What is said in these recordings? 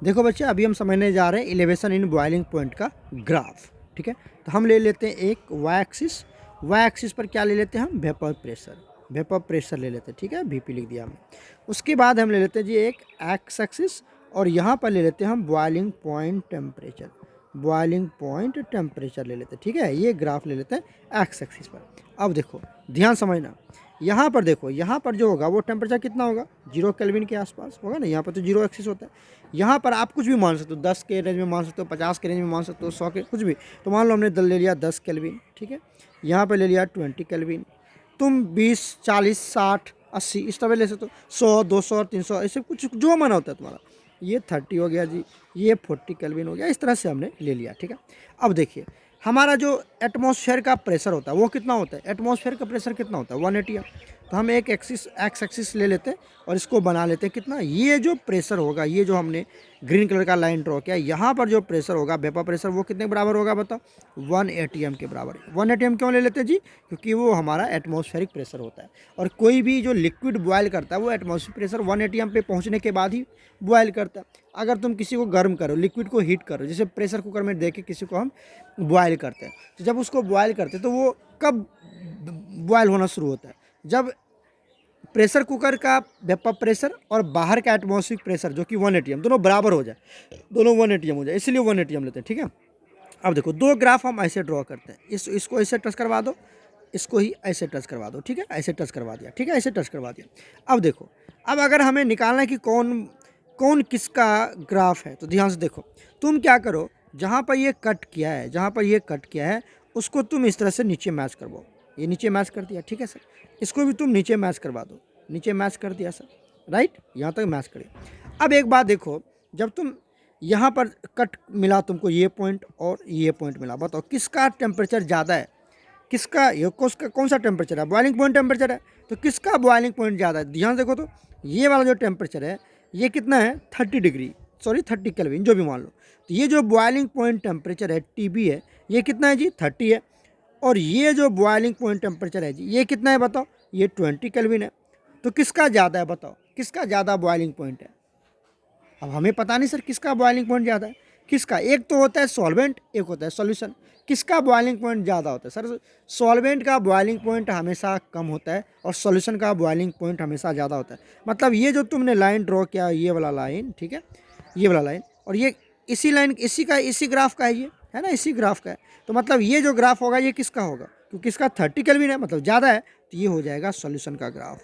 देखो बच्चे, अभी हम समझने जा रहे हैं एलिवेशन इन बॉइलिंग पॉइंट का ग्राफ। ठीक है, तो हम ले लेते हैं एक वाई एक्सिस। वाई एक्सिस पर क्या ले लेते हैं हम? Vapour pressure. वेपर प्रेशर ले लेते हैं। ठीक है, वीपी लिख दिया हमने। उसके बाद हम ले लेते हैं जी एक एक्स एक्सिस, और यहाँ पर ले लेते हैं हम boiling point temperature. Boiling point temperature ले लेते हैं। ठीक है, ये ग्राफ ले लेते हैं एक्स एक्सिस पर। अब देखो, ध्यान समझना, यहाँ पर देखो, यहाँ पर जो होगा वो टेम्परेचर कितना होगा? 0 केल्विन के आसपास होगा ना। यहाँ पर तो 0 एक्सिस होता है। यहाँ पर आप कुछ भी मान सकते हो, 10 के रेंज में मान सकते हो, 50 के रेंज में मान सकते हो, 100 के, कुछ भी। तो मान लो हमने ले लिया 10 केल्विन। ठीक है, यहाँ पर ले लिया 20 केल्विन। तुम 20, 40, 60, 80 इस तरह ले सकते हो, 100, 200 और 300, ऐसे कुछ जो माना होता है तुम्हारा। ये 30 हो गया जी, ये 40 केल्विन हो गया। इस तरह से हमने ले लिया। ठीक है, अब देखिए, हमारा जो एटमॉस्फेयर का प्रेशर होता है वो कितना होता है? एटमॉस्फेयर का प्रेशर कितना होता है? 180। तो हम एक एक्सिस, एक्स एक्सिस ले लेते हैं और इसको बना लेते हैं कितना। ये जो प्रेशर होगा, ये जो हमने ग्रीन कलर का लाइन ड्रॉ किया, यहाँ पर जो प्रेशर होगा, वेपर प्रेशर, वो कितने के बराबर होगा बताओ? 1 ATM के बराबर। 1 ATM क्यों ले लेते हैं जी? क्योंकि वो हमारा एटमॉस्फेरिक प्रेशर होता है, और कोई भी जो लिक्विड बॉयल करता है वो एटमॉस्फेरिक प्रेशर 1 ATM पे पहुँचने के बाद ही बॉयल करता है। अगर तुम किसी को गर्म करो, लिक्विड को हीट करो, जैसे प्रेशर कुकर में दे के किसी को हम बॉयल करते हैं, तो जब उसको बॉयल करते हैं तो वो कब बॉयल होना शुरू होता है? जब प्रेशर कुकर का वेपर प्रेशर और बाहर का एटमॉस्फेरिक प्रेशर जो कि 1 ATM दोनों बराबर हो जाए, दोनों 1 ATM हो जाए, इसलिए 1 ATM लेते हैं। ठीक है, अब देखो, दो ग्राफ हम ऐसे ड्रॉ करते हैं। इसको ऐसे टच करवा दो, इसको ही ऐसे टच करवा दो। ठीक है, ऐसे टच करवा दिया। ठीक है, ऐसे टच करवा दिया। अब देखो, अब अगर हमें निकालना है कि कौन कौन किसका ग्राफ है, तो ध्यान से देखो। तुम क्या करो, जहाँ पर ये कट किया है, जहाँ पर ये कट किया है, उसको तुम इस तरह से नीचे मैच करवाओ। ये नीचे मैच कर दिया। ठीक है सर, इसको भी तुम नीचे मैच करवा दो। नीचे मैच कर दिया सर, राइट, यहाँ तक मैच करिए। अब एक बात देखो, जब तुम यहाँ पर कट मिला तुमको, ये पॉइंट और ये पॉइंट मिला, बताओ किसका टेम्परेचर ज़्यादा है? किसका, ये कौन सा टेम्परेचर है? बॉइलिंग पॉइंट टेम्परेचर है। तो किसका बॉइलिंग पॉइंट ज़्यादा है? ध्यान देखो तो, ये वाला जो टेम्परेचर है, ये कितना है? 30 डिग्री, सॉरी 30 केल्विन, जो भी मान लो। तो ये जो बॉइलिंग पॉइंट टेम्परेचर है, TB है, ये कितना है जी? 30 है। और ये जो बॉइलिंग पॉइंट टेम्परेचर है जी, ये कितना है बताओ? ये 20 केल्विन है। तो किसका ज़्यादा है बताओ? किसका ज़्यादा बॉइलिंग पॉइंट है? अब हमें पता नहीं सर किसका बॉइलिंग पॉइंट ज़्यादा है। किसका? एक तो होता है सॉल्वेंट, एक होता है सॉल्यूशन। किसका बॉइलिंग पॉइंट ज़्यादा होता है सर? सॉल्वेंट का बॉइलिंग पॉइंट हमेशा कम होता है और सॉल्यूशन का बॉइलिंग पॉइंट हमेशा ज़्यादा होता है। मतलब ये जो तुमने लाइन ड्रॉ किया, ये वाला लाइन, ठीक है, ये वाला लाइन, और ये इसी लाइन, इसी ग्राफ का है, ये है ना, इसी ग्राफ का है। तो मतलब ये जो ग्राफ होगा ये किसका होगा? क्योंकि इसका 30 केल्विन है, मतलब ज़्यादा है, तो ये हो जाएगा सॉल्यूशन का ग्राफ।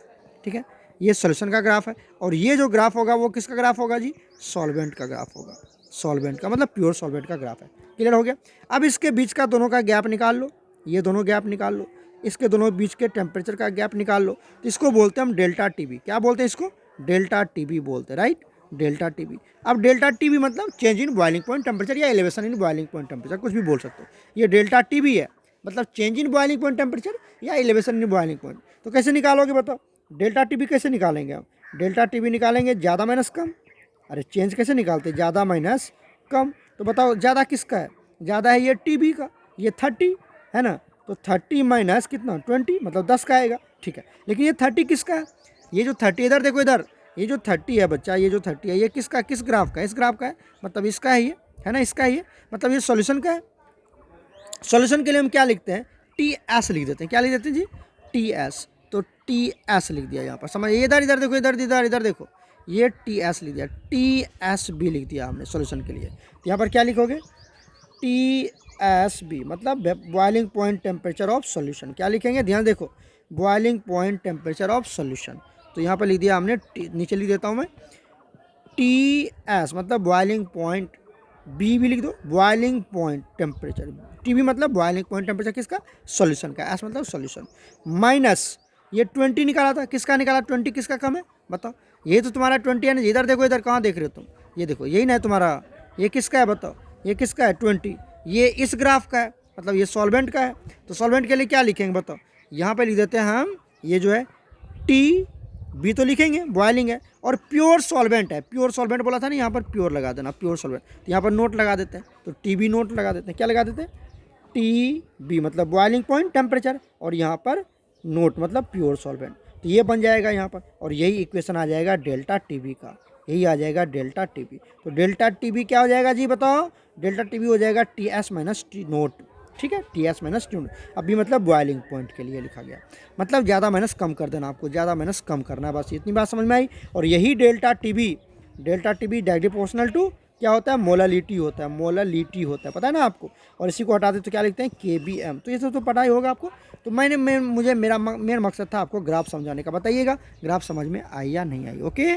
ठीक है, ये सॉल्यूशन का ग्राफ है। और ये जो ग्राफ होगा वो किसका ग्राफ होगा जी? सॉल्वेंट का ग्राफ होगा। सॉल्वेंट का मतलब प्योर सॉल्वेंट का ग्राफ है। क्लियर हो गया? अब इसके बीच का दोनों का गैप निकाल लो, ये दोनों गैप निकाल लो, इसके दोनों बीच के टेम्परेचर का गैप निकाल लो। तो इसको बोलते हैं हम डेल्टा TB। क्या बोलते हैं इसको? डेल्टा TB बोलते हैं, राइट, डेल्टा TB। अब डेल्टा TB मतलब change in boiling point temperature या elevation in boiling point temperature, कुछ भी बोल सकते हो। ये डेल्टा TB है, मतलब change in boiling point temperature या एलिवेशन इन बॉइलिंग पॉइंट। तो कैसे निकालोगे बताओ? डेल्टा TB कैसे निकालेंगे हम? डेल्टा TB निकालेंगे ज़्यादा माइनस कम। अरे चेंज कैसे निकालते? ज़्यादा माइनस कम। तो बताओ ज़्यादा किसका है? ज़्यादा है ये TB का, ये 30 है ना। तो 30 माइनस कितना? 20, मतलब 10 का आएगा। ठीक है, लेकिन ये 30 किसका है? ये जो 30, इधर देखो इधर, ये जो 30 है बच्चा, ये जो 30 है, ये किसका, किस ग्राफ का? इस ग्राफ का है, मतलब इसका है ये, है ना, इसका है ये, मतलब ये सॉल्यूशन का है। सॉल्यूशन के लिए हम क्या लिखते हैं? TS लिख देते हैं। क्या लिख देते हैं जी? TS। तो TS लिख दिया यहाँ पर, समझ, इधर इधर देखो, इधर इधर इधर देखो, ये TS लिख दिया, TSB लिख दिया हमने सॉल्यूशन के लिए। तो यहाँ पर क्या लिखोगे? TSB मतलब boiling point temperature of solution. क्या लिखेंगे? ध्यान देखो, boiling point temperature of solution. तो यहाँ पर लिख दिया हमने, नीचे लिख देता हूँ मैं, TS मतलब बॉइलिंग पॉइंट, B भी लिख दो, बॉइलिंग पॉइंट टेम्परेचर। TB मतलब बॉइलिंग पॉइंट टेम्परेचर किसका? सॉल्यूशन का। S मतलब सॉल्यूशन, माइनस ये 20 निकाला था, किसका निकाला? 20 किसका कम है बताओ? ये तो तुम्हारा 20 है ना। इधर देखो, इधर कहाँ देख रहे हो तुम? ये देखो, यही ना है तुम्हारा। ये किसका है बताओ? ये किसका है? 20। ये इस ग्राफ का है, मतलब ये सॉल्वेंट का है। तो सॉल्वेंट के लिए क्या लिखेंगे बताओ? यहाँ पे लिख देते हैं हम, ये जो है TB तो लिखेंगे, बॉइलिंग है, और प्योर सॉल्वेंट है। प्योर सॉल्वेंट बोला था ना, यहाँ पर प्योर लगा देना, प्योर सॉल्वेंट। तो यहाँ पर नोट लगा देते हैं, तो TB नोट लगा देते हैं। क्या लगा देते हैं? TB मतलब बॉइलिंग पॉइंट टेम्परेचर, और यहाँ पर नोट मतलब प्योर सॉल्वेंट। तो ये बन जाएगा यहाँ पर, और यही इक्वेशन आ जाएगा डेल्टा TB का। यही आ जाएगा डेल्टा टी बी। तो डेल्टा टी बी क्या हो जाएगा जी बताओ, डेल्टा टी बी हो जाएगा T S minus T note, ठीक है, T S minus T note. अभी मतलब बॉइलिंग पॉइंट के लिए लिखा गया, मतलब ज़्यादा माइनस कम कर देना, आपको ज़्यादा माइनस कम करना है, बस इतनी बात समझ में आई। और यही delta T B directly proportional to क्या होता है, मोलालिटी होता है, मोलालिटी होता है, पता है ना आपको। और इसी को हटा दे तो क्या लिखते हैं, के बी एम। तो ये सब तो पता ही होगा आपको। तो मुझे मेरा मकसद था आपको ग्राफ समझाने का। बताइएगा ग्राफ समझ में आई या नहीं आई। ओके।